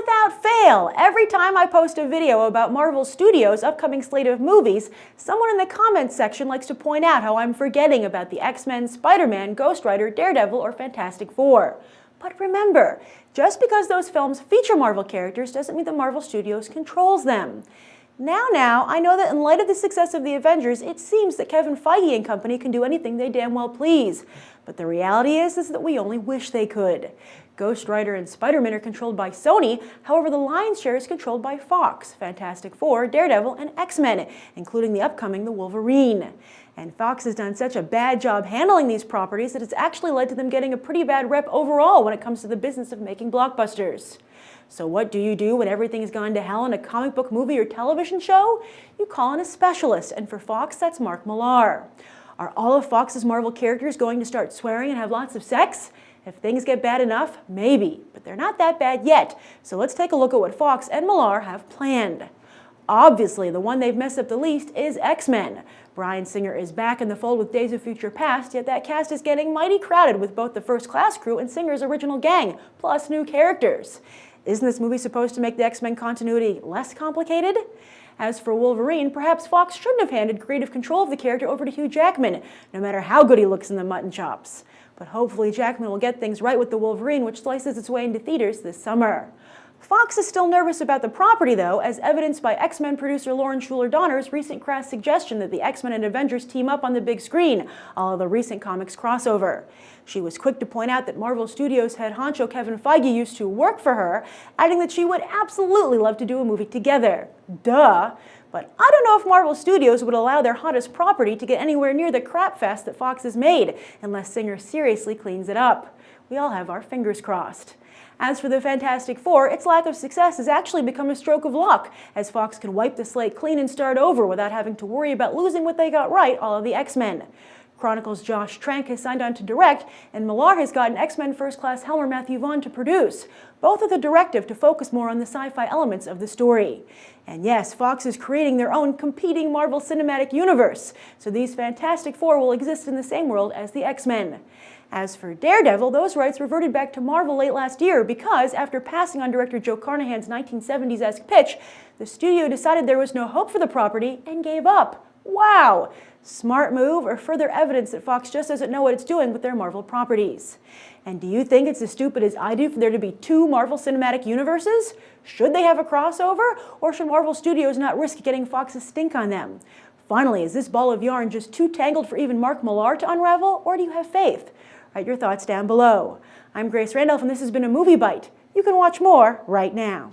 without fail, every time I post a video about Marvel Studios' upcoming slate of movies, someone in the comments section likes to point out how I'm forgetting about the X-Men, Spider-Man, Ghost Rider, Daredevil, or Fantastic Four. But remember, just because those films feature Marvel characters doesn't mean that Marvel Studios controls them. Now, I know that in light of the success of the Avengers, it seems that Kevin Feige and company can do anything they damn well please. But the reality is that we only wish they could. Ghost Rider and Spider-Man are controlled by Sony, however the lion's share is controlled by Fox, Fantastic Four, Daredevil, and X-Men, including the upcoming The Wolverine. And Fox has done such a bad job handling these properties that it's actually led to them getting a pretty bad rep overall when it comes to the business of making blockbusters. So what do you do when everything has gone to hell in a comic book movie or television show? You call in a specialist, and for Fox, that's Mark Millar. Are all of Fox's Marvel characters going to start swearing and have lots of sex? If things get bad enough, maybe, but they're not that bad yet. So let's take a look at what Fox and Millar have planned. Obviously, the one they've messed up the least is X-Men. Bryan Singer is back in the fold with Days of Future Past, yet that cast is getting mighty crowded with both the First Class crew and Singer's original gang, plus new characters. Isn't this movie supposed to make the X-Men continuity less complicated? As for Wolverine, perhaps Fox shouldn't have handed creative control of the character over to Hugh Jackman, no matter how good he looks in the mutton chops. But hopefully Jackman will get things right with the Wolverine, which slices its way into theaters this summer. Fox is still nervous about the property, though, as evidenced by X-Men producer Lauren Shuler-Donner's recent crass suggestion that the X-Men and Avengers team up on the big screen, a la the recent comics crossover. She was quick to point out that Marvel Studios head honcho Kevin Feige used to work for her, adding that she would absolutely love to do a movie together. Duh! But I don't know if Marvel Studios would allow their hottest property to get anywhere near the crapfest that Fox has made, unless Singer seriously cleans it up. We all have our fingers crossed. As for the Fantastic Four, its lack of success has actually become a stroke of luck, as Fox can wipe the slate clean and start over without having to worry about losing what they got right, all of the X-Men. Chronicles' Josh Trank has signed on to direct, and Millar has gotten X-Men First Class Helmer Matthew Vaughn to produce, both with a directive to focus more on the sci-fi elements of the story. And yes, Fox is creating their own competing Marvel Cinematic Universe, so these Fantastic Four will exist in the same world as the X-Men. As for Daredevil, those rights reverted back to Marvel late last year because, after passing on director Joe Carnahan's 1970s-esque pitch, the studio decided there was no hope for the property and gave up. Wow! Smart move, or further evidence that Fox just doesn't know what it's doing with their Marvel properties. And do you think it's as stupid as I do for there to be two Marvel Cinematic Universes? Should they have a crossover, or should Marvel Studios not risk getting Fox's stink on them? Finally, is this ball of yarn just too tangled for even Mark Millar to unravel, or do you have faith? Write your thoughts down below. I'm Grace Randolph, and this has been a Movie Bite. You can watch more right now.